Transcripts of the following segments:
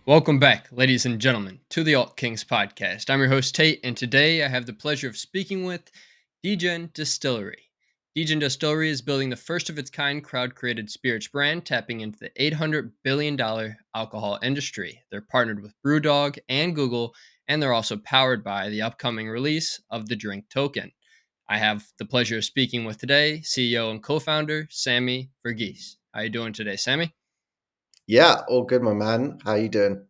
Welcome back, ladies and gentlemen, to the Alt Kings podcast. I'm your host, Tate, and today I have the pleasure of speaking with Degen Distillery. Degen Distillery is building the first of its kind crowd created spirits brand, tapping into the $800 billion alcohol industry. They're partnered with BrewDog and Google, and they're also powered by the upcoming release of the drink token. I have the pleasure of speaking with today CEO and co founder, Sammy Verghese. How you doing today, Sammy? Yeah, all good, my man. How you doing?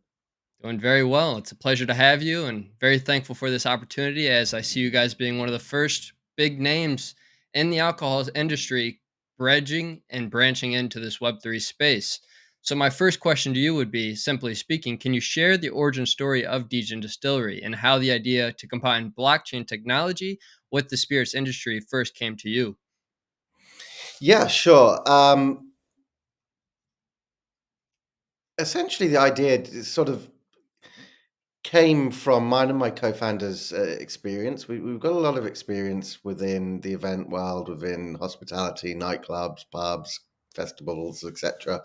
Doing very well. It's a pleasure to have you and very thankful for this opportunity as I see you guys being one of the first big names in the alcohol industry bridging and branching into this Web3 space. So my first question to you would be, simply speaking, can you share the origin story of Degen Distillery and how the idea to combine blockchain technology with the spirits industry first came to you? Yeah, sure. Essentially, the idea sort of came from mine and my co-founders' experience. We've got a lot of experience within the event world, within hospitality, nightclubs, pubs, festivals, etc.,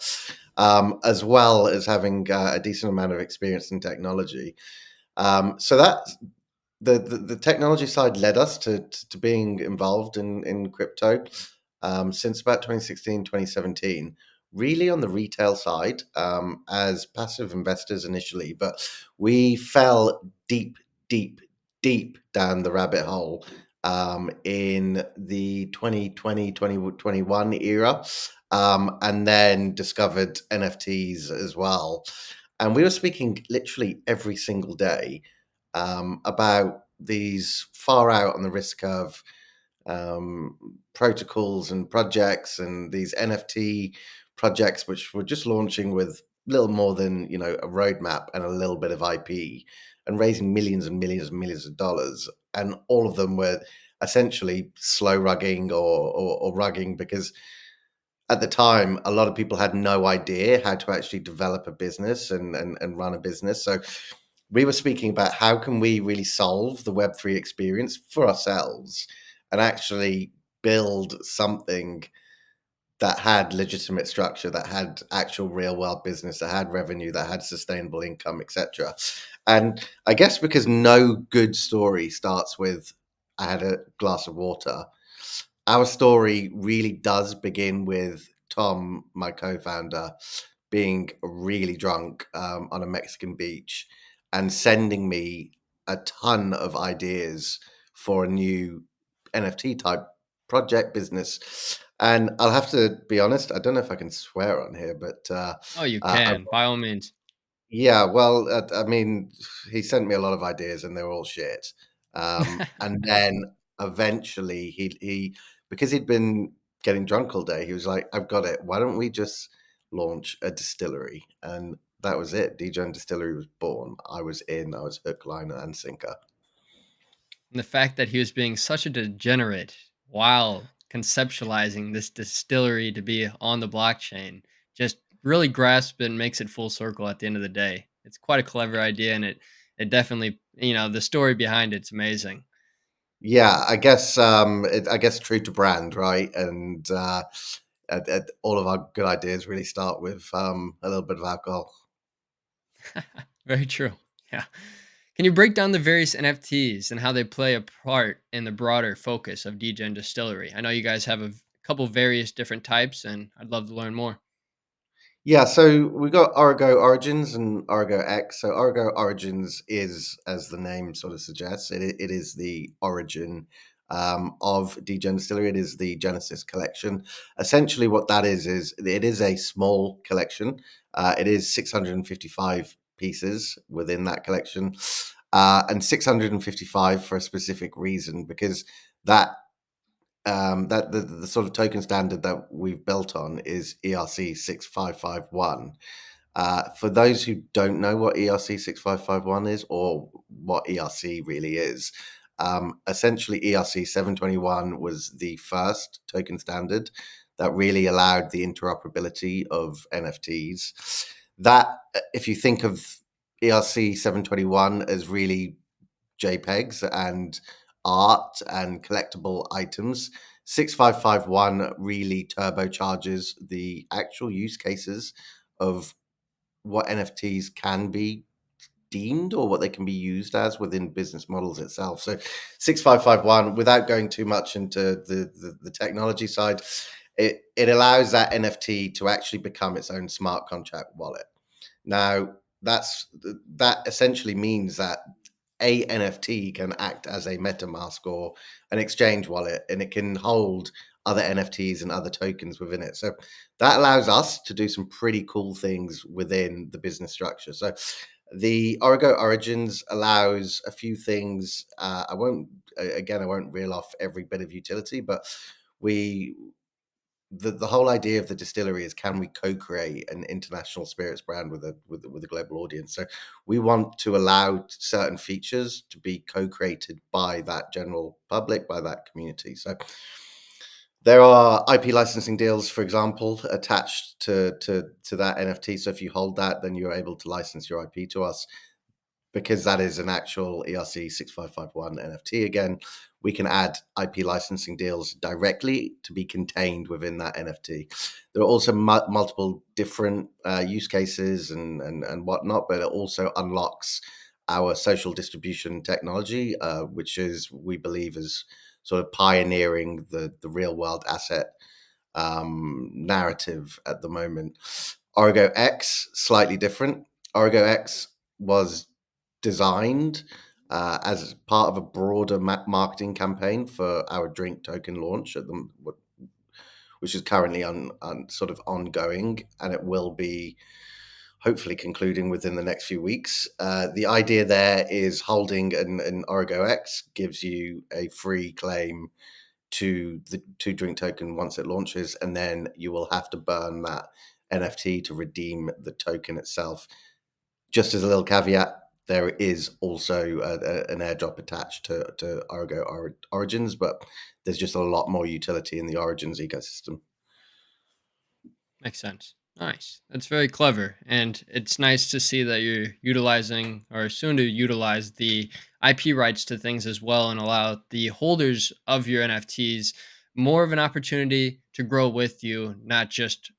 as well as having a decent amount of experience in technology. So that the technology side led us to being involved in crypto since about 2016, 2017. Really on the retail side as passive investors initially, but we fell deep, deep, deep down the rabbit hole in the 2020, 2021 era, and then discovered NFTs as well. And we were speaking literally every single day about these far out on the risk curve protocols and projects and these NFT projects, which were just launching with little more than a roadmap and a little bit of IP, and raising millions and millions and millions of dollars, and all of them were essentially slow rugging or rugging because at the time, a lot of people had no idea how to actually develop a business and run a business. So we were speaking about how can we really solve the Web3 experience for ourselves and actually build something that had legitimate structure, that had actual real world business, that had revenue, that had sustainable income, etc. And I guess because no good story starts with I had a glass of water, our story really does begin with Tom, my co-founder, being really drunk on a Mexican beach and sending me a ton of ideas for a new NFT type project business. And I'll have to be honest, I don't know if I can swear on here, but Oh, you I can, by all means. yeah, well, I mean, he sent me a lot of ideas, and they were all shit. And then eventually, he because he'd been getting drunk all day, he was like, "I've got it. Why don't we just launch a distillery?" And that was it. Degen Distillery was born. I was in. I was hook, line, and sinker. And the fact that he was being such a degenerate while conceptualizing this distillery to be on the blockchain just really grasps it and makes it full circle at the end of the day. It's quite a clever idea and it definitely, the story behind it's amazing. Yeah, I guess true to brand, right? And all of our good ideas really start with a little bit of alcohol. Very true. Yeah. Can you break down the various NFTs and how they play a part in the broader focus of Degen Distillery? I know you guys have a couple various different types and I'd love to learn more. Yeah, so we got Origo Origins and Origo X. So Origo Origins is, as the name sort of suggests, it is the origin of Degen Distillery. It is the Genesis collection. Essentially, what that is it is a small collection. It is 655 pieces within that collection, and 655 for a specific reason because that that the sort of token standard that we've built on is ERC 6551. For those who don't know what ERC 6551 is or what ERC really is, essentially ERC 721 was the first token standard that really allowed the interoperability of NFTs. That, if you think of ERC 721 as really JPEGs and art and collectible items. 6551 really turbocharges the actual use cases of what NFTs can be deemed or what they can be used as within business models itself. So 6551, without going too much into the technology side, it allows that NFT to actually become its own smart contract wallet. Now, that essentially means that a NFT can act as a MetaMask or an exchange wallet, and it can hold other NFTs and other tokens within it. So that allows us to do some pretty cool things within the business structure. So the Origo Origins allows a few things. I won't reel off every bit of utility, but we the whole idea of the distillery is, can we co-create an international spirits brand with a global audience? So we want to allow certain features to be co-created by that general public, by that community. So there are IP licensing deals, for example, attached to that NFT. So if you hold that, then you're able to license your IP to us. Because that is an actual ERC 6551 NFT again, we can add IP licensing deals directly to be contained within that NFT. There are also multiple different use cases and whatnot, but it also unlocks our social distribution technology, which is, we believe, is sort of pioneering the real world asset narrative at the moment. Origo X, slightly different. Origo X was designed as part of a broader marketing campaign for our drink token launch which is currently on sort of ongoing, and it will be hopefully concluding within the next few weeks. The idea there is holding an Origo X gives you a free claim to the drink token once it launches, and then you will have to burn that NFT to redeem the token itself. Just as a little caveat, there is also an airdrop attached to Origo Origins, but there's just a lot more utility in the Origins ecosystem. Makes sense. Nice. That's very clever. And it's nice to see that you're utilizing or soon to utilize the IP rights to things as well and allow the holders of your NFTs more of an opportunity to grow with you, not just,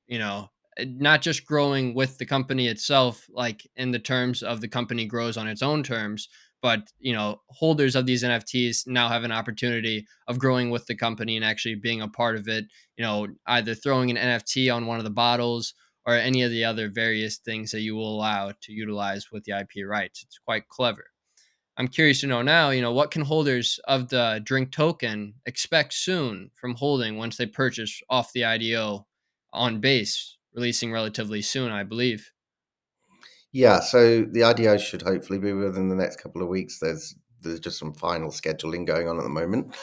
not just growing with the company itself, like in the terms of the company grows on its own terms, but, holders of these NFTs now have an opportunity of growing with the company and actually being a part of it, either throwing an NFT on one of the bottles or any of the other various things that you will allow to utilize with the IP rights. It's quite clever. I'm curious to know now, what can holders of the drink token expect soon from holding once they purchase off the IDO on base, releasing relatively soon, I believe. Yeah, so the IDO should hopefully be within the next couple of weeks. There's just some final scheduling going on at the moment,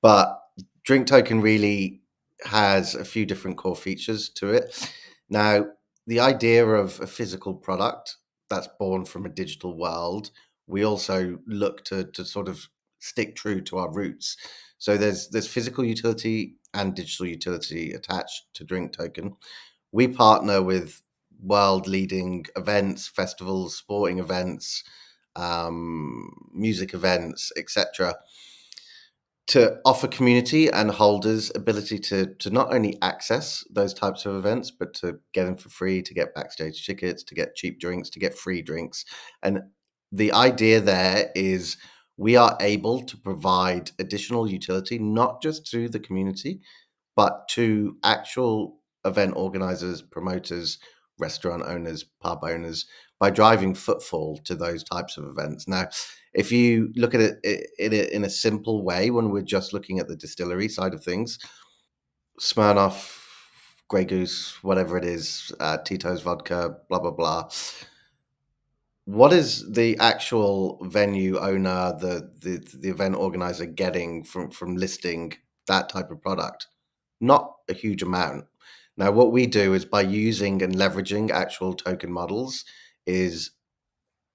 but Drink Token really has a few different core features to it. Now, the idea of a physical product that's born from a digital world, we also look to sort of stick true to our roots. So there's physical utility and digital utility attached to Drink Token. We partner with world leading events, festivals, sporting events, music events, etc., to offer community and holders ability to not only access those types of events, but to get them for free, to get backstage tickets, to get cheap drinks, to get free drinks. And the idea there is we are able to provide additional utility, not just to the community, but to actual event organizers, promoters, restaurant owners, pub owners, by driving footfall to those types of events. Now, if you look at it in a simple way, when we're just looking at the distillery side of things, Smirnoff, Grey Goose, whatever it is, Tito's vodka, blah blah blah. What is the actual venue owner, the event organizer getting from listing that type of product? Not a huge amount. Now, what we do is, by using and leveraging actual token models, is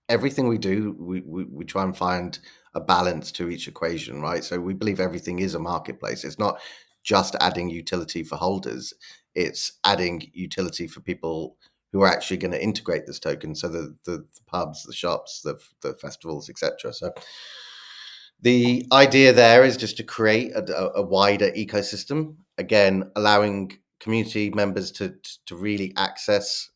everything we do, we try and find a balance to each equation, right? So we believe everything is a marketplace. It's not just adding utility for holders, it's adding utility for people who are actually going to integrate this token. So the pubs, the shops, the festivals, etc. So the idea there is just to create a wider ecosystem, again, allowing community members to really access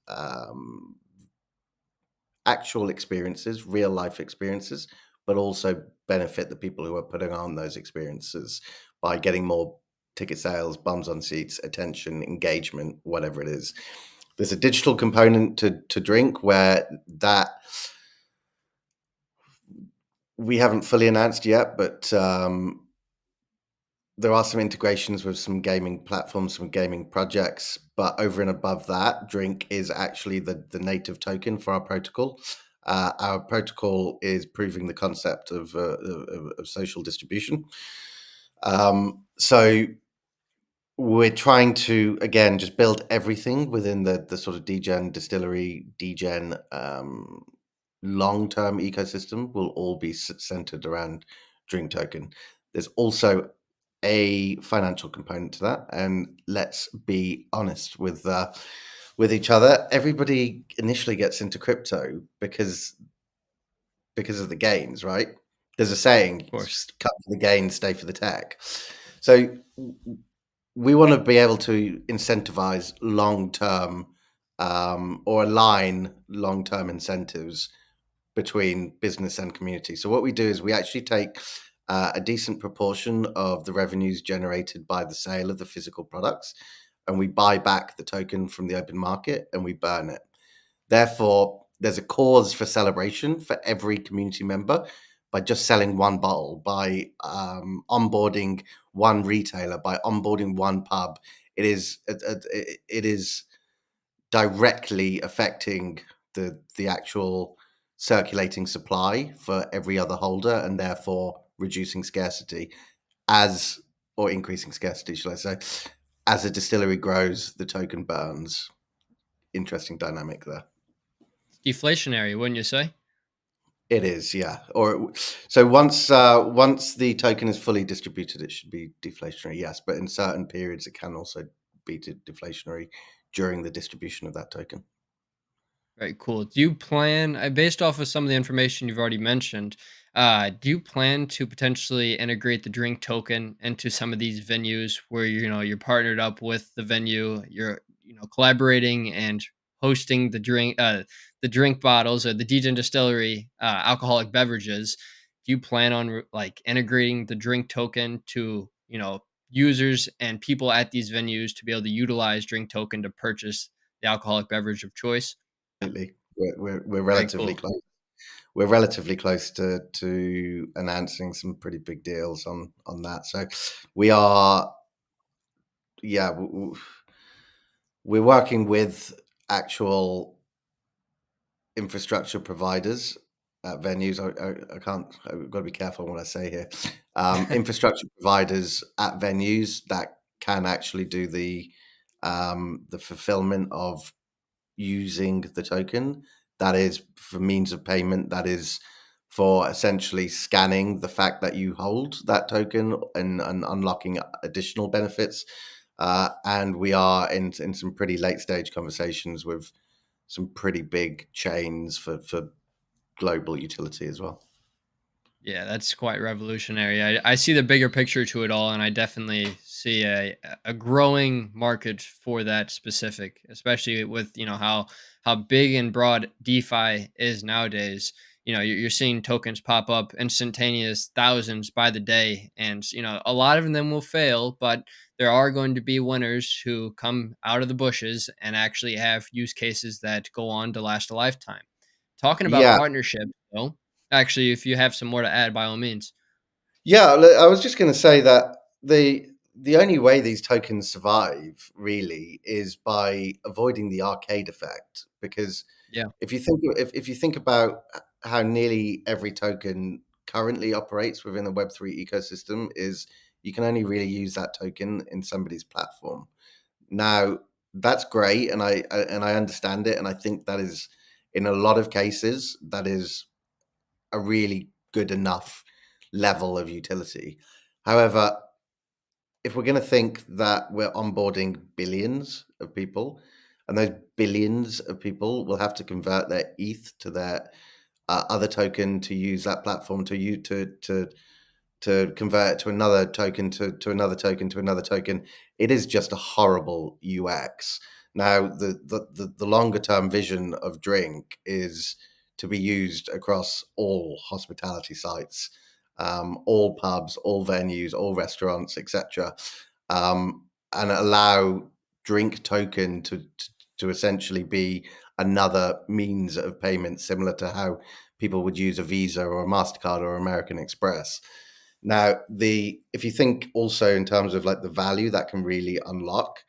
actual experiences, real life experiences, but also benefit the people who are putting on those experiences by getting more ticket sales, bums on seats, attention, engagement, whatever it is. There's a digital component to drink where that we haven't fully announced yet, but there are some integrations with some gaming platforms, some gaming projects, but over and above that, Drink is actually the native token for our protocol. Our protocol is proving the concept of social distribution. So we're trying to, again, just build everything within the sort of Degen Distillery, Degen long-term ecosystem will all be centered around Drink Token. There's also a financial component to that, and let's be honest with each other. Everybody initially gets into crypto because of the gains, right? There's a saying, Of course. cut for the gains, stay for the tech. So we want to be able to incentivize long-term or align long-term incentives between business and community. So what we do is we actually take a decent proportion of the revenues generated by the sale of the physical products, and we buy back the token from the open market and we burn it. Therefore, there's a cause for celebration for every community member by just selling one bottle, by onboarding one retailer, by onboarding one pub. It is directly affecting the actual circulating supply for every other holder, and therefore reducing scarcity as or increasing scarcity, shall I say? As a distillery grows, the token burns. Interesting dynamic there. Deflationary, wouldn't you say? It is, yeah. Or so once the token is fully distributed, it should be deflationary, yes. But in certain periods, it can also be deflationary during the distribution of that token. Very cool. Do you plan, based off of some of the information you've already mentioned, do you plan to potentially integrate the drink token into some of these venues where you're partnered up with the venue, you're collaborating and hosting the drink bottles or the Degen Distillery alcoholic beverages? Do you plan on like integrating the drink token to users and people at these venues to be able to utilize drink token to purchase the alcoholic beverage of choice? Absolutely. We're Very relatively cool. close. We're relatively close to announcing some pretty big deals on that. So we are, yeah, we're working with actual infrastructure providers at venues. I can't. I've got to be careful on what I say here. Infrastructure providers at venues that can actually do the fulfillment of using the token. That is for means of payment. That is for essentially scanning the fact that you hold that token and unlocking additional benefits. And we are in some pretty late stage conversations with some pretty big chains for global utility as well. Yeah, that's quite revolutionary. I see the bigger picture to it all, and I definitely see a growing market for that specific, especially with how big and broad DeFi is nowadays. You're seeing tokens pop up instantaneous thousands by the day, and a lot of them will fail, but there are going to be winners who come out of the bushes and actually have use cases that go on to last a lifetime. Talking about Yeah, partnerships, though. Actually, if you have some more to add, by all means. yeah. I was just going to say that the only way these tokens survive really is by avoiding the arcade effect. Because Yeah. if you think about how nearly every token currently operates within the Web3 ecosystem, is you can only really use that token in somebody's platform. Now, that's great, and I understand it, and I think that is, in a lot of cases, that is a really good enough level of utility. However, if we're going to think that we're onboarding billions of people, and those billions of people will have to convert their ETH to their other token to use that platform to you to convert it to another token to another token to another token. It is just a horrible UX. Now, the longer term vision of Drink is to be used across all hospitality sites, all pubs, all venues, all restaurants, etc., and allow drink token to essentially be another means of payment, similar to how people would use a Visa or a Mastercard or American Express. Now, the if you think also in terms of like the value that can really unlock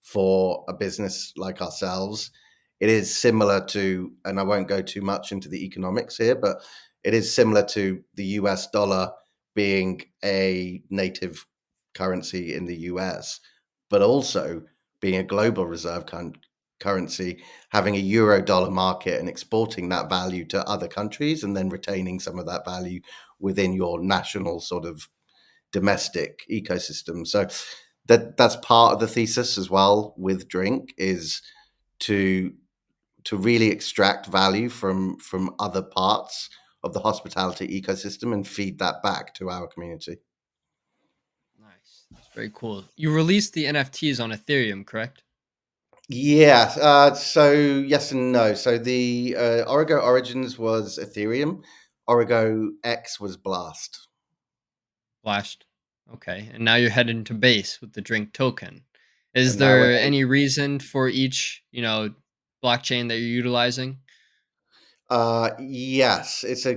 for a business like ourselves, it is similar to, and I won't go too much into the economics here, but it is similar to the US dollar being a native currency in the US, but also being a global reserve currency, having a euro dollar market and exporting that value to other countries and then retaining some of that value within your national sort of domestic ecosystem. So that's part of the thesis as well with drink, is to really extract value from other parts of the hospitality ecosystem and feed that back to our community. Nice. That's very cool. You released the NFTs on Ethereum, correct? Yeah. So yes and no. So the Origo Origins was Ethereum. Origo X was Blast. Flashed. Okay. And now you're heading to base with the drink token. Is And now we're there any reason for each, blockchain that you're utilizing? yes, it's a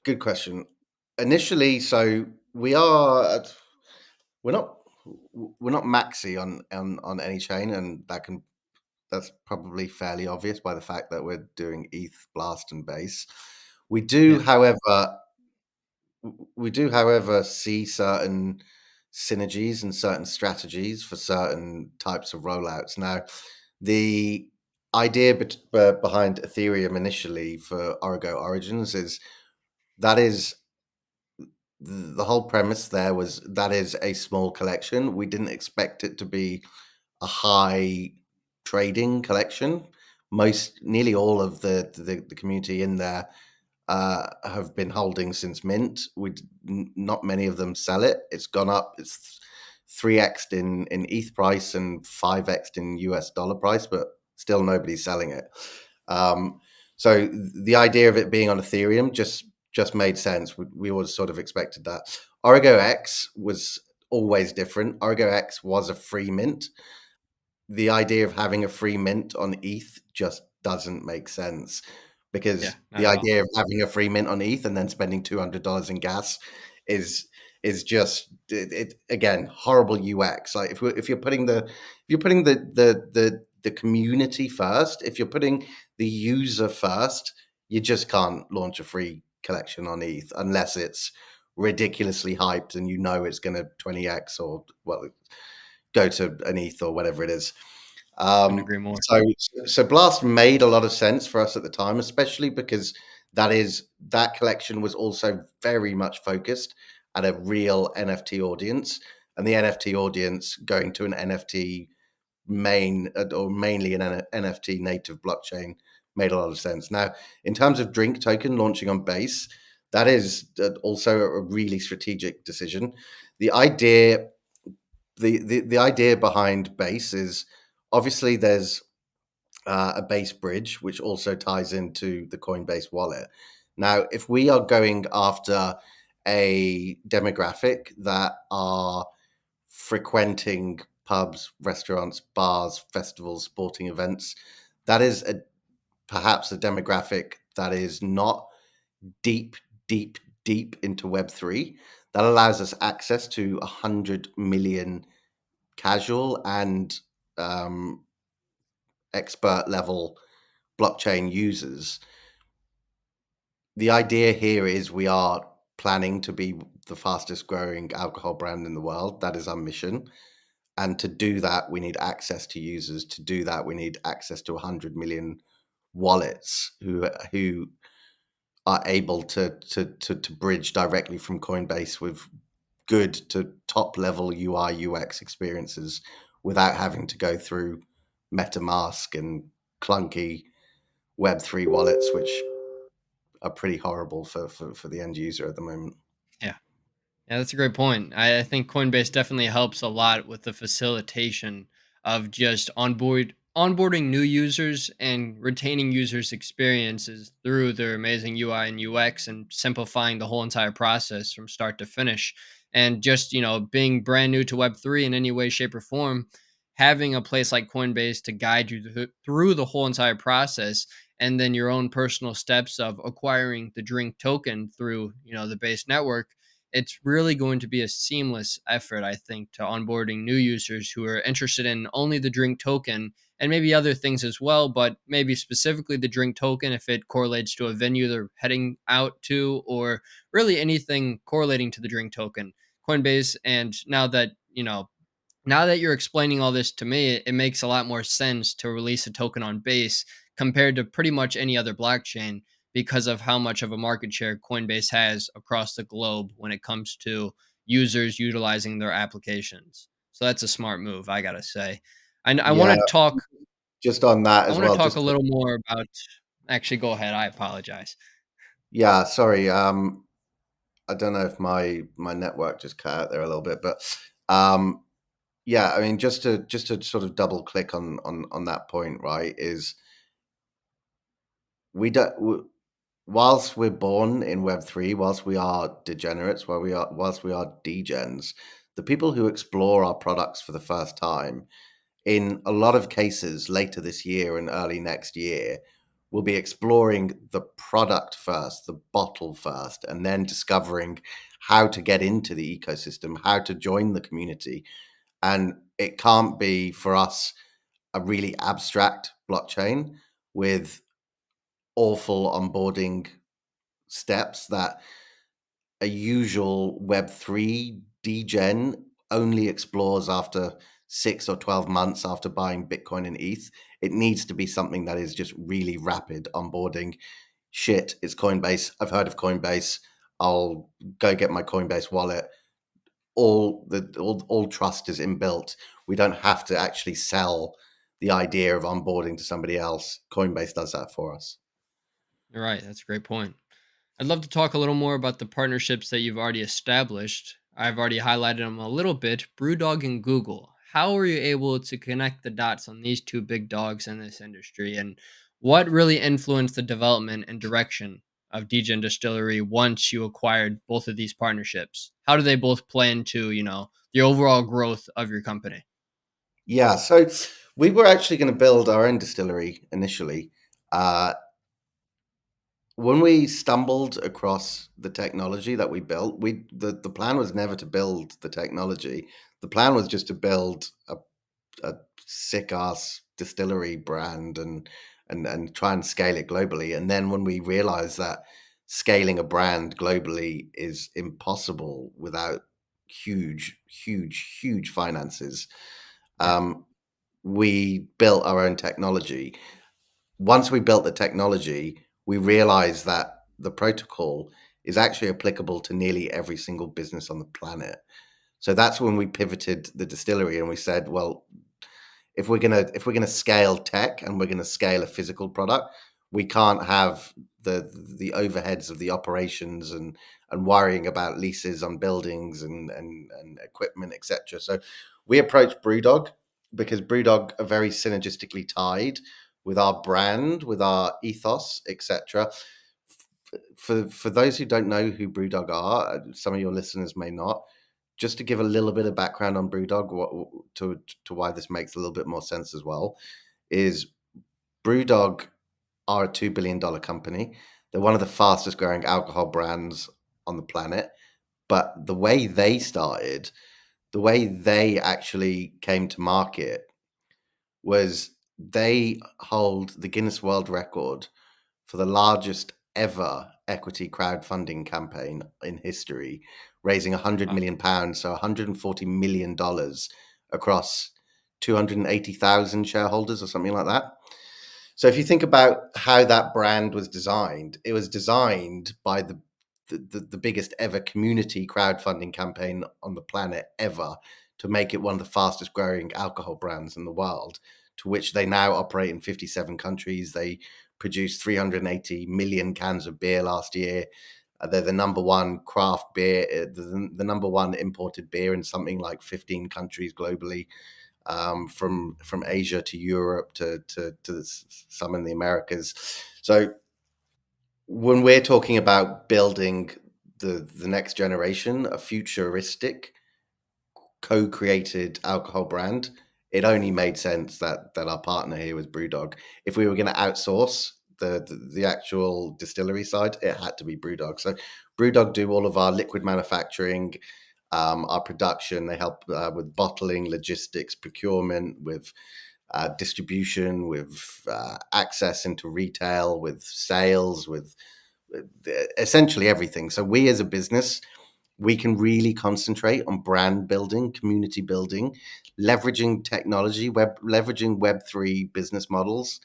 good question. Initially, so we are we're not we're not maxi on any chain, and that's probably fairly obvious by the fact that we're doing ETH, Blast, and Base. We do, Yeah, however, we do, however, see certain synergies and certain strategies for certain types of rollouts. Now, the idea behind Ethereum initially for Origo Origins is that is the whole premise there was that is a small collection. We didn't expect it to be a high trading collection. Nearly all of the community in there have been holding since mint. Not many of them sell it. It's gone up. It's 3x in ETH price and 5x in US dollar price, but still nobody's selling it. Um, so the idea of it being on Ethereum just made sense. We always sort of expected that. Origo X was always different. Origo X was a free mint. The idea of having a free mint on ETH just doesn't make sense, yeah, because not the at all. idea of having a free mint on ETH and then spending $200 in gas is just it again, horrible UX. Like if you're putting the community first, if you're putting the user first, you just can't launch a free collection on ETH unless it's ridiculously hyped and you know it's going to 20x or well go to an ETH or whatever it is. Couldn't Um, agree more. so so Blast made a lot of sense for us at the time, especially because that collection was also very much focused at a real NFT audience, and the NFT audience going to an NFT or mainly an NFT native blockchain made a lot of sense. Now, in terms of drink token launching on base, that is also a really strategic decision. The idea the idea behind base is obviously there's a base bridge which also ties into the Coinbase wallet. Now, if we are going after a demographic that are frequenting pubs, restaurants, bars, festivals, sporting events, that is perhaps a demographic that is not deep, deep into Web3. That allows us access to 100 million casual and um, expert level blockchain users. The idea here is we are planning to be the fastest growing alcohol brand in the world. That is our mission. And to do that, we need access to users. To do that, we need access to 100 million wallets who are able to bridge directly from Coinbase with good to top level UI UX experiences without having to go through MetaMask and clunky Web3 wallets, which are pretty horrible for the end user at the moment. Yeah. Yeah, that's a great point. I think Coinbase definitely helps a lot with the facilitation of just onboarding new users and retaining users' experiences through their amazing UI and UX and simplifying the whole entire process from start to finish. And just, being brand new to Web3 in any way, shape, or form, having a place like Coinbase to guide you through the whole entire process, and then your own personal steps of acquiring the drink token through, the base network. It's really going to be a seamless effort, I think, to onboarding new users who are interested in only the drink token and maybe other things as well, but maybe specifically the drink token if it correlates to a venue they're heading out to, or really anything correlating to the drink token. Coinbase, and now that you're explaining all this to me, it makes a lot more sense to release a token on Base compared to pretty much any other blockchain because of how much of a market share Coinbase has across the globe when it comes to users utilizing their applications. So that's a smart move, I gotta say. And I want Yeah, to talk. just on that I as want to well. talk a little more about. Actually, go ahead. I apologize. Yeah, sorry. I don't know if my network just cut out there a little bit, but um, yeah, I mean, just to sort of double click on that point, right? Is we don't. Whilst we're born in Web3, whilst we are degenerates, whilst we are degens, the people who explore our products for the first time, in a lot of cases later this year and early next year, will be exploring the product first, the bottle first, and then discovering how to get into the ecosystem, how to join the community. And it can't be for us a really abstract blockchain with awful onboarding steps that a usual Web3 degen only explores after 6 or 12 months after buying Bitcoin and ETH. It needs to be something that is just really rapid onboarding. Shit, it's Coinbase. I've heard of Coinbase. I'll go get my Coinbase wallet. All trust is inbuilt. We don't have to actually sell the idea of onboarding to somebody else. Coinbase does that for us. You're right. That's a great point. I'd love to talk a little more about the partnerships that you've already established. I've already highlighted them a little bit. BrewDog and Google. How were you able to connect the dots on these two big dogs in this industry? And what really influenced the development and direction of Degen Distillery once you acquired both of these partnerships? How do they both play into, the overall growth of your company? Yeah, so we were actually going to build our own distillery initially. Uh, when we stumbled across the technology that we built, the plan was never to build the technology. The plan was just to build a sick ass distillery brand and try and scale it globally. And then when we realized that scaling a brand globally is impossible without huge finances, Yeah. um, we built our own technology. Once we built the technology, we realized that the protocol is actually applicable to nearly every single business on the planet. So that's when we pivoted the distillery and we said, well, if we're gonna scale tech and we're gonna scale a physical product, we can't have the overheads of the operations and worrying about leases on buildings and equipment, etc. So we approached BrewDog because BrewDog are very synergistically tied with our brand, with our ethos, etc. For those who don't know who BrewDog are, some of your listeners may not. Just to give a little bit of background on BrewDog, to why this makes a little bit more sense as well, is BrewDog are a $2 billion company. They're one of the fastest growing alcohol brands on the planet. But the way they started, the way they actually came to market was they hold the Guinness World Record for the largest ever equity crowdfunding campaign in history, raising £100 Wow. million, so $140 million across 280,000 shareholders or something like that. So if you think about how that brand was designed, it was designed by the biggest ever community crowdfunding campaign on the planet ever to make it one of the fastest growing alcohol brands in the world, to which they now operate in 57 countries. They produced 380 million cans of beer last year. They're the number one craft beer, the number one imported beer in something like 15 countries globally. from Asia to Europe to some in the Americas. So when we're talking about building the next generation, a futuristic co-created alcohol brand, it only made sense that our partner here was BrewDog. If we were going to outsource the actual distillery side, it had to be BrewDog. So BrewDog do all of our liquid manufacturing, our production. They help with bottling, logistics, procurement, with distribution, with access into retail, with sales, with essentially everything. So we as a business, we can really concentrate on brand building, community building, leveraging technology, leveraging Web3 business models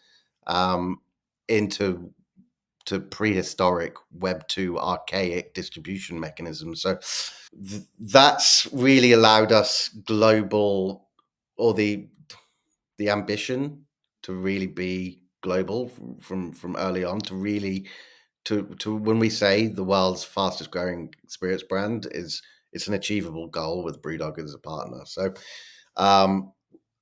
into prehistoric Web2 archaic distribution mechanisms. So that's really allowed us global, or the ambition to really be global from early on, to really to when we say the world's fastest growing spirits brand is, it's an achievable goal with BrewDog as a partner. So um,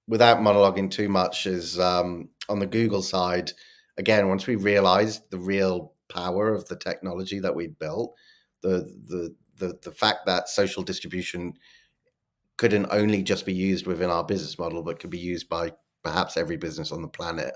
without monologuing too much, is on the Google side, again, once we realized the real power of the technology that we'd built, the fact that social distribution couldn't only just be used within our business model, but could be used by perhaps every business on the planet,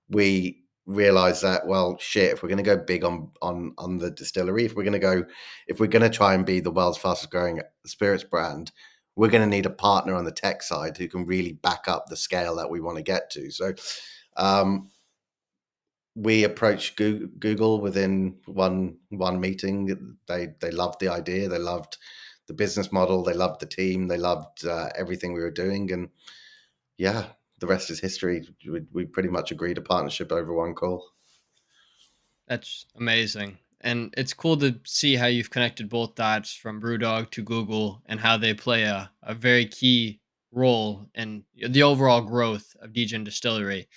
we realized that, well, shit, if we're going to go big on the distillery, if we're going to try and be the world's fastest growing spirits brand, we're going to need a partner on the tech side who can really back up the scale that we want to get to. So um, we approached Google within one meeting. They loved the idea, they loved the business model, they loved the team, they loved everything we were doing, and yeah, the rest is history. We pretty much agreed a partnership over one call. That's amazing. And it's cool to see how you've connected both dots from BrewDog to Google and how they play a very key role in the overall growth of Degen Distillery.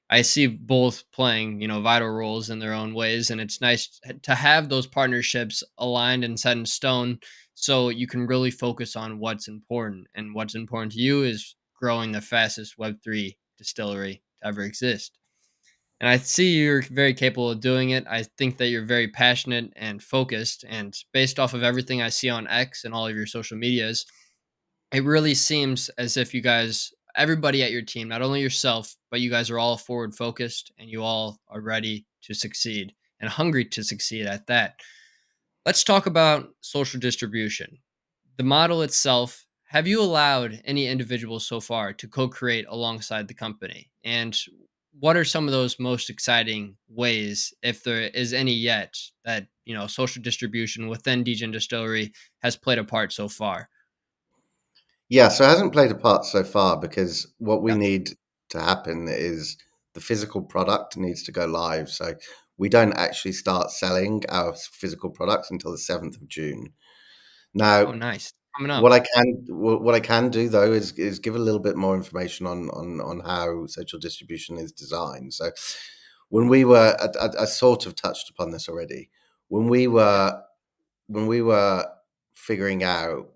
I see both playing, vital roles in their own ways, and it's nice to have those partnerships aligned and set in stone so you can really focus on what's important. And what's important to you is growing the fastest Web3 distillery to ever exist. And I see you're very capable of doing it. I think that you're very passionate and focused. And based off of everything I see on X and all of your social medias, it really seems as if you guys, everybody at your team, not only yourself, but you guys are all forward focused and you all are ready to succeed and hungry to succeed at that. Let's talk about social distribution. The model itself, have you allowed any individuals so far to co-create alongside the company? And what are some of those most exciting ways, if there is any yet, that social distribution within Degen Distillery has played a part so far? Yeah, so it hasn't played a part so far because what we Okay. need to happen is the physical product needs to go live. So we don't actually start selling our physical products until the 7th of June. Oh, Now, nice. Coming up. what I can do though is give a little bit more information on how social distribution is designed. So when we were, I sort of touched upon this already. When we Yeah. were when we were figuring out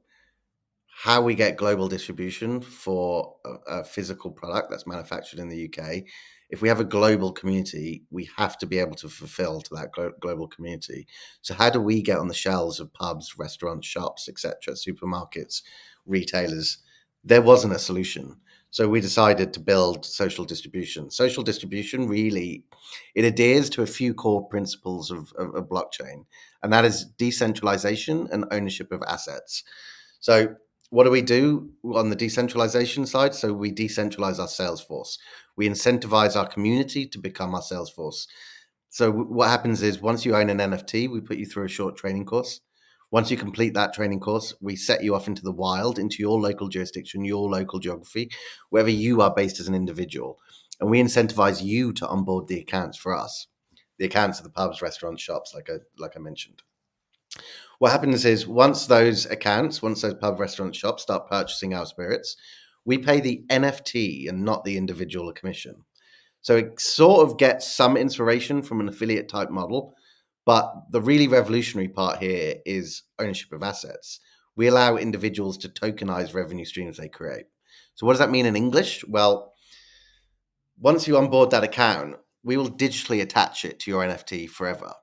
how we get global distribution for a physical product that's manufactured in the UK. If we have a global community, we have to be able to fulfill to that global community. So, how do we get on the shelves of pubs, restaurants, shops, etc., supermarkets, retailers? There wasn't a solution. So we decided to build social distribution. Social distribution really, it adheres to a few core principles of blockchain, and that is decentralization and ownership of assets. So what do we do on the decentralization side? So we decentralize our sales force. We incentivize our community to become our sales force. So what happens is once you own an NFT, we put you through a short training course. Once you complete that training course, we set you off into the wild, into your local jurisdiction, your local geography, wherever you are based as an individual. And we incentivize you to onboard the accounts for us, the accounts of the pubs, restaurants, shops, like I mentioned. What happens is once those pub, restaurant, shops start purchasing our spirits, we pay the NFT and not the individual a commission. So it sort of gets some inspiration from an affiliate type model, but the really revolutionary part here is ownership of assets. We allow individuals to tokenize revenue streams they create. So what does that mean in English? Well, once you onboard that account, we will digitally attach it to your NFT forever.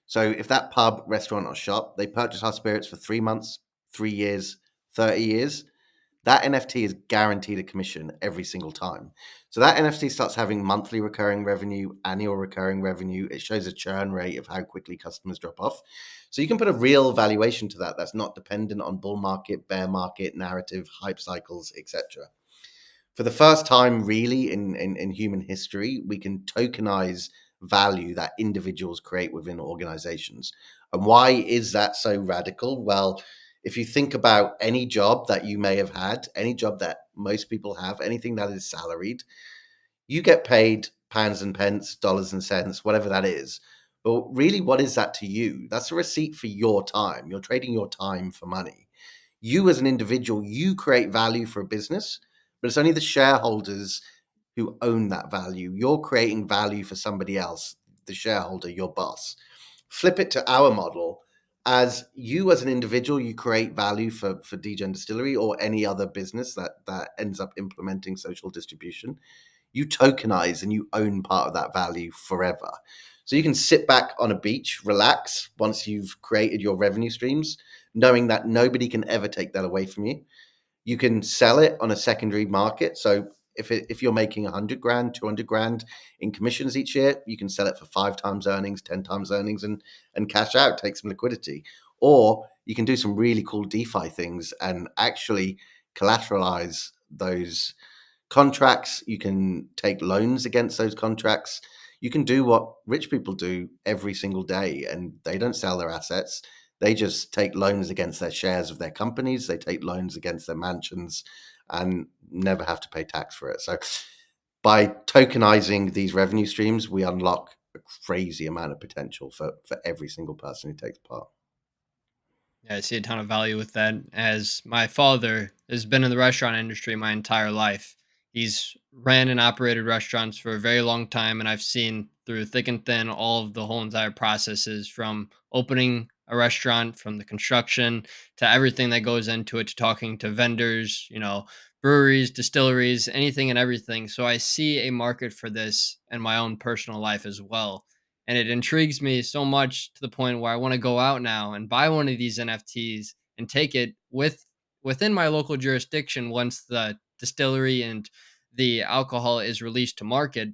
So if that pub, restaurant, or shop, they purchase our spirits for 3 months, 3 years, 30 years, that NFT is guaranteed a commission every single time. So that NFT starts having monthly recurring revenue, annual recurring revenue. It shows a churn rate of how quickly customers drop off. So you can put a real valuation to that that's not dependent on bull market, bear market, narrative, hype cycles, etc. For the first time, really, in human history, we can tokenize value that individuals create within organizations. And why is that so radical? Well, if you think about any job that you may have had, any job that most people have, anything that is salaried, you get paid pounds and pence, dollars and cents, whatever that is. But really, what is that to you? That's a receipt for your time. You're trading your time for money. You, as an individual, you create value for a business, but it's only the shareholders who own that value. You're creating value for somebody else, the shareholder, your boss. Flip it to our model. As you, as an individual, you create value for Degen Distillery or any other business that ends up implementing social distribution. You tokenize and you own part of that value forever. So you can sit back on a beach, relax once you've created your revenue streams, knowing that nobody can ever take that away from you. You can sell it on a secondary market. So if you're making 100 grand, 200 grand in commissions each year, you can sell it for 5 times earnings, 10 times earnings, and cash out, take some liquidity. Or you can do some really cool DeFi things and actually collateralize those contracts. You can take loans against those contracts. You can do what rich people do every single day, and they don't sell their assets. They just take loans against their shares of their companies. They take loans against their mansions and never have to pay tax for it. So by tokenizing these revenue streams, we unlock a crazy amount of potential for every single person who takes part. Yeah, I see a ton of value with that. As my father has been in the restaurant industry my entire life. He's ran and operated restaurants for a very long time, and I've seen through thick and thin all of the whole entire processes from opening a restaurant, from the construction to everything that goes into it, to talking to vendors, breweries, distilleries, anything and everything. So I see a market for this in my own personal life as well, and it intrigues me so much to the point where I want to go out now and buy one of these NFTs and take it within my local jurisdiction once the distillery and the alcohol is released to market,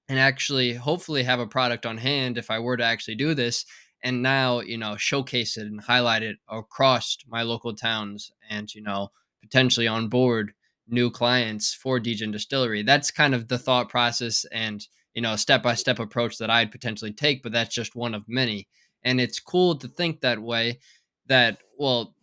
and actually hopefully have a product on hand if I were to actually do this, and now showcase it and highlight it across my local towns, and potentially on board new clients for Degen Distillery. That's kind of the thought process and step by step approach that I'd potentially take, but that's just one of many. And it's cool to think that way, that well,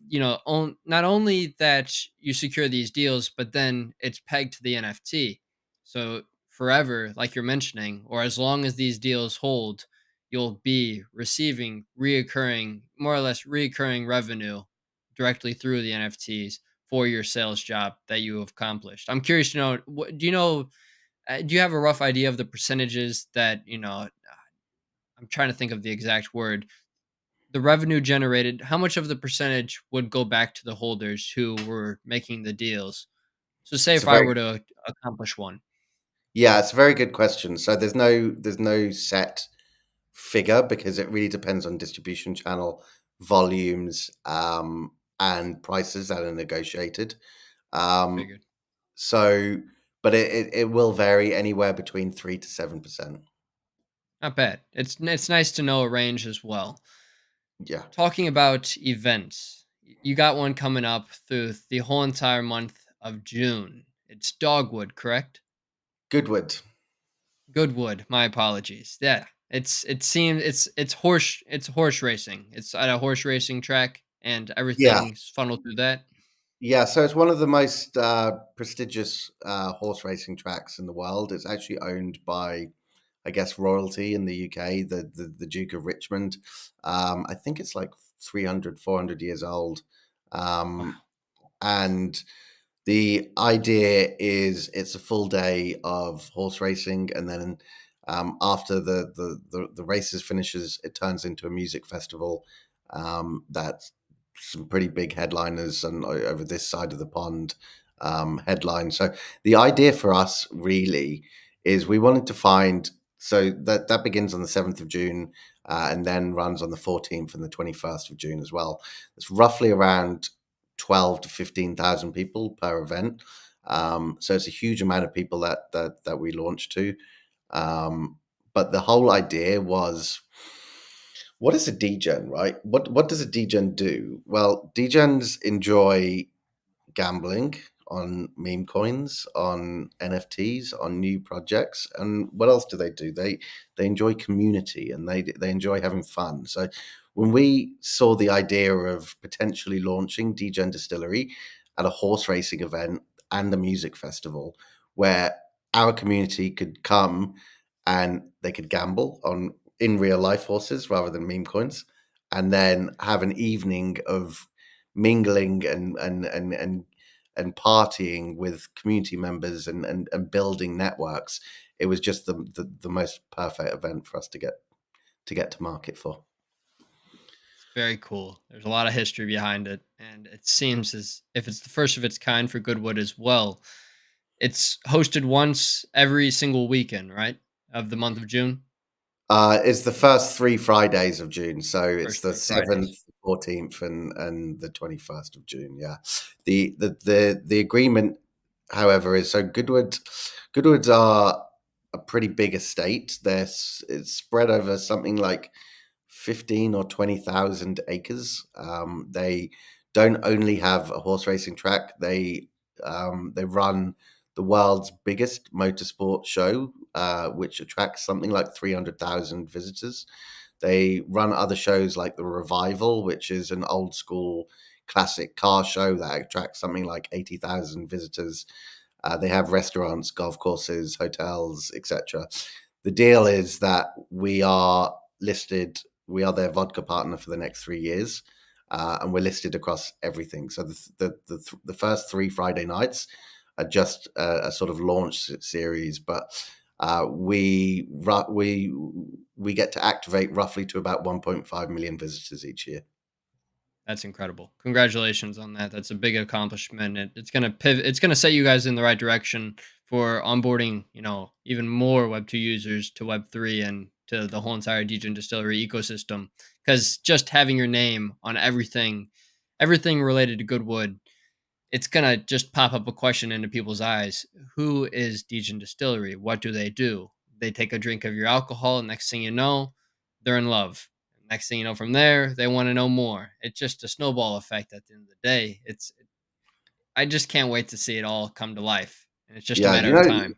not only that you secure these deals, but then it's pegged to the NFT. So forever, like you're mentioning, or as long as these deals hold, you'll be receiving reoccurring, more or less reoccurring revenue directly through the NFTs for your sales job that you have accomplished. I'm curious to know, do you have a rough idea of the percentages that, I'm trying to think of the exact word, the revenue generated, how much of the percentage would go back to the holders who were making the deals? So say It's a if I very were to accomplish one. Yeah, it's a very good question. So there's no set figure because it really depends on distribution channel, volumes, and prices that are negotiated. Um, Figured. so, but it will vary anywhere between 3 to 7%. Not bad. It's nice to know a range as well. Yeah, Talking about events, you got one coming up through the whole entire month of June. It's Dogwood, correct? Goodwood. Goodwood. My apologies. Yeah, it's horse racing. It's at a horse racing track, and Yeah, everything's funneled through that. yeah. So it's one of the most prestigious horse racing tracks in the world. It's actually owned by, I guess, royalty in the UK, the Duke of Richmond. I think it's like 300, 400 years old. Wow, Um, and the idea is it's a full day of horse racing, and then after the races finishes, it turns into a music festival. That's some pretty big headliners and over this side of the pond. headline. So the idea for us really is we wanted to find, so that begins on the 7th of June and then runs on the 14th and the 21st of June as well. It's roughly around 12 to 15,000 people per event. So it's a huge amount of people that we launched to. But the whole idea was, what is a degen, right? What does a degen do? Well, degens enjoy gambling on meme coins, on NFTs, on new projects, and what else do? They enjoy community, and they enjoy having fun. So when we saw the idea of potentially launching Degen Distillery at a horse racing event and a music festival, where our community could come and they could gamble on in real life horses rather than meme coins, and then have an evening of mingling and partying with community members and building networks. It was just the most perfect event for us to get to market for. It's very cool. There's a lot of history behind it, and it seems as if it's the first of its kind for Goodwood as well. It's hosted once every single weekend, right? Of the month of June? It's the first 3 Fridays of June, so it's First the 3 7th, Fridays. 14th, and the 21st of June. Yeah, the agreement, however, is so Goodwoods are a pretty big estate. It's spread over something like 15 or 20,000 acres. They don't only have a horse racing track; they run the world's biggest motorsport show, which attracts something like 300,000 visitors. They run other shows like the Revival, which is an old school classic car show that attracts something like 80,000 visitors. They have restaurants, golf courses, hotels, etc. The deal is that we are their vodka partner for the next 3 years, and we're listed across everything. So the first 3 Friday nights are just a sort of launch series, but we get to activate roughly to about 1.5 million visitors each year. That's incredible. Congratulations on that. That's a big accomplishment. It's going to pivot. It's going to set you guys in the right direction for onboarding, even more Web2 users to Web3 and to the whole entire Degen Distillery ecosystem. Because just having your name on everything related to Goodwood, it's going to just pop up a question into people's eyes. Who is Degen Distillery? What do they do? They take a drink of your alcohol, and next thing you know, they're in love. Next thing you know, from there, they want to know more. It's just a snowball effect at the end of the day. I just can't wait to see it all come to life. And it's just a Yeah, matter of time.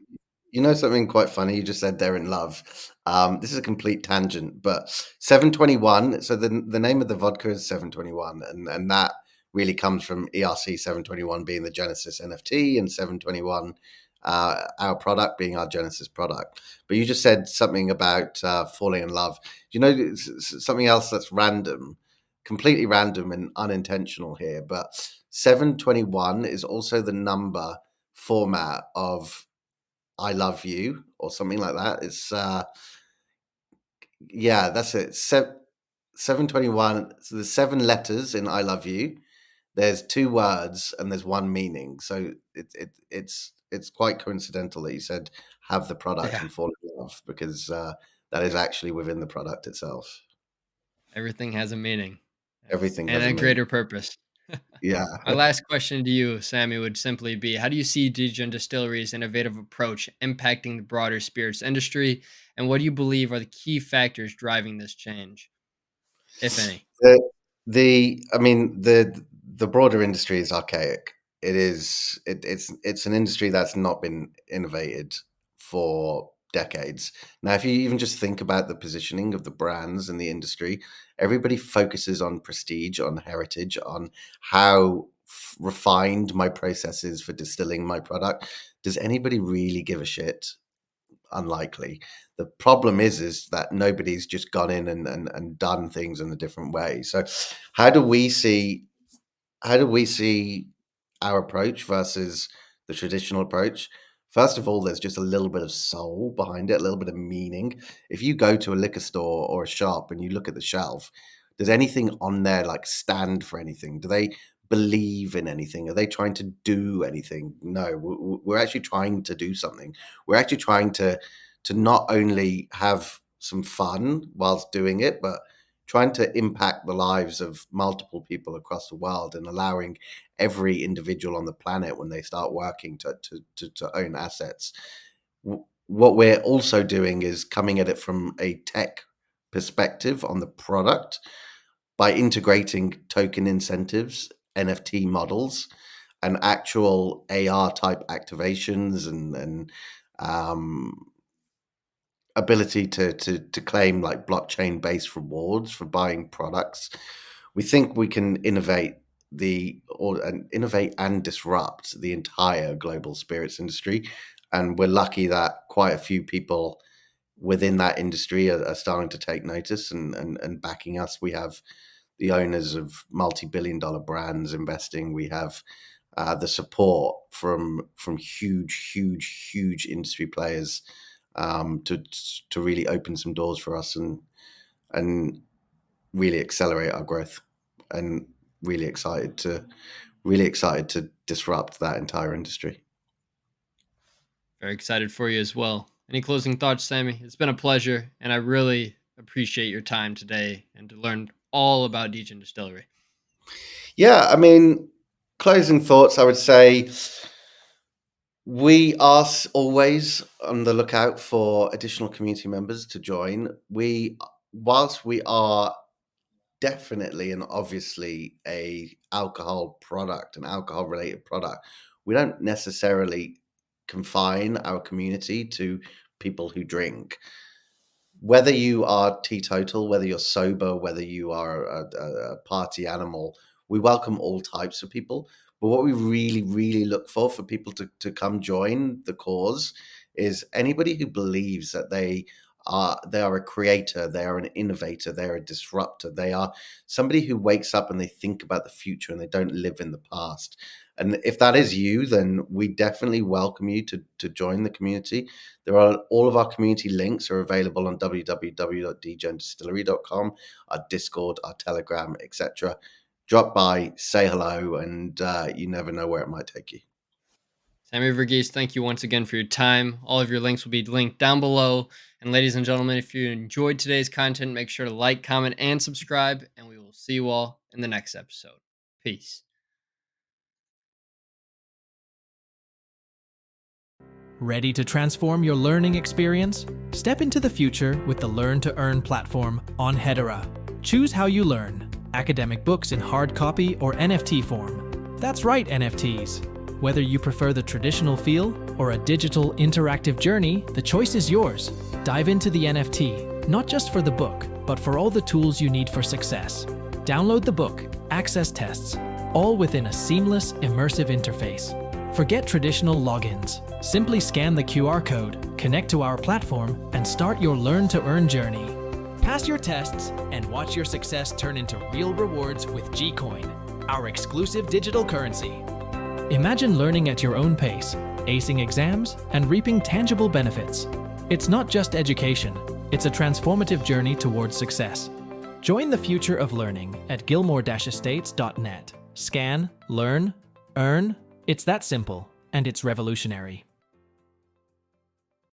something quite funny. You just said they're in love. This is a complete tangent, but 721. So the name of the vodka is 721, and that really comes from ERC 721 being the Genesis NFT and 721 our product being our Genesis product. But you just said something about falling in love. Something else that's random, completely random and unintentional here, but 721 is also the number format of I love you or something like that. It's yeah, that's it. 721. So there's 7 letters in I love you. There's 2 words and there's one meaning. So it's quite coincidental that you said have the product Yeah. and fall in love, because that is actually within the product itself. Everything has a meaning Everything and has a a meaning. greater purpose. Yeah. My last question to you, Sammy, would simply be how do you see Degen Distillery's innovative approach impacting the broader spirits industry? And what do you believe are the key factors driving this change, if any? I mean, the broader industry is archaic. It's an industry that's not been innovated for decades. Now, if you even just think about the positioning of the brands in the industry, everybody focuses on prestige, on heritage, on how refined my process is for distilling my product. Does anybody really give a shit? Unlikely. The problem is that nobody's just gone in and done things in a different way. So how do we see our approach versus the traditional approach? First of all, there's just a little bit of soul behind it, a little bit of meaning. If you go to a liquor store or a shop and you look at the shelf, does anything on there like stand for anything? Do they believe in anything? Are they trying to do anything? No, we're actually trying to do something. We're actually trying to not only have some fun whilst doing it, but trying to impact the lives of multiple people across the world and allowing every individual on the planet, when they start working, to own assets. What we're also doing is coming at it from a tech perspective on the product by integrating token incentives, NFT models, and actual AR type activations, and um, ability to claim like blockchain based rewards for buying products. We think we can innovate and disrupt the entire global spirits industry, and we're lucky that quite a few people within that industry are starting to take notice and backing us. We have the owners of multi-billion-dollar brands investing. We have the support from huge industry players, to really open some doors for us and really accelerate our growth. And really excited to disrupt that entire industry. Very excited for you as well. Any closing thoughts, Sammy? It's been a pleasure, and I really appreciate your time today and to learn all about Degen Distillery. Yeah, I mean, closing thoughts, I would say we are always on the lookout for additional community members to join. Whilst we are definitely and obviously a alcohol product, an alcohol related product, we don't necessarily confine our community to people who drink. Whether you are teetotal, whether you're sober, whether you are a party animal, we welcome all types of people. But what we really look for people to come join the cause is anybody who believes that they are a creator, they are an innovator, they're a disruptor, they are somebody who wakes up and they think about the future and they don't live in the past. And if that is you, then we definitely welcome you to join the community. All of our community links are available on www.degendistillery.com, our Discord, our Telegram, etc. Drop by, say hello, and you never know where it might take you. Sammy Verghese, thank you once again for your time. All of your links will be linked down below. And ladies and gentlemen, if you enjoyed today's content, make sure to like, comment, and subscribe. And we will see you all in the next episode. Peace. Ready to transform your learning experience? Step into the future with the Learn to Earn platform on Hedera. Choose how you learn: academic books in hard copy or NFT form. That's right, NFTs. Whether you prefer the traditional feel or a digital interactive journey, the choice is yours. Dive into the NFT, not just for the book, but for all the tools you need for success. Download the book, access tests, all within a seamless, immersive interface. Forget traditional logins. Simply scan the QR code, connect to our platform, and start your Learn to Earn journey. Pass your tests and watch your success turn into real rewards with Gcoin, our exclusive digital currency. Imagine learning at your own pace, acing exams, and reaping tangible benefits. It's not just education, it's a transformative journey towards success. Join the future of learning at gilmore-estates.net. Scan, learn, earn. It's that simple, and it's revolutionary.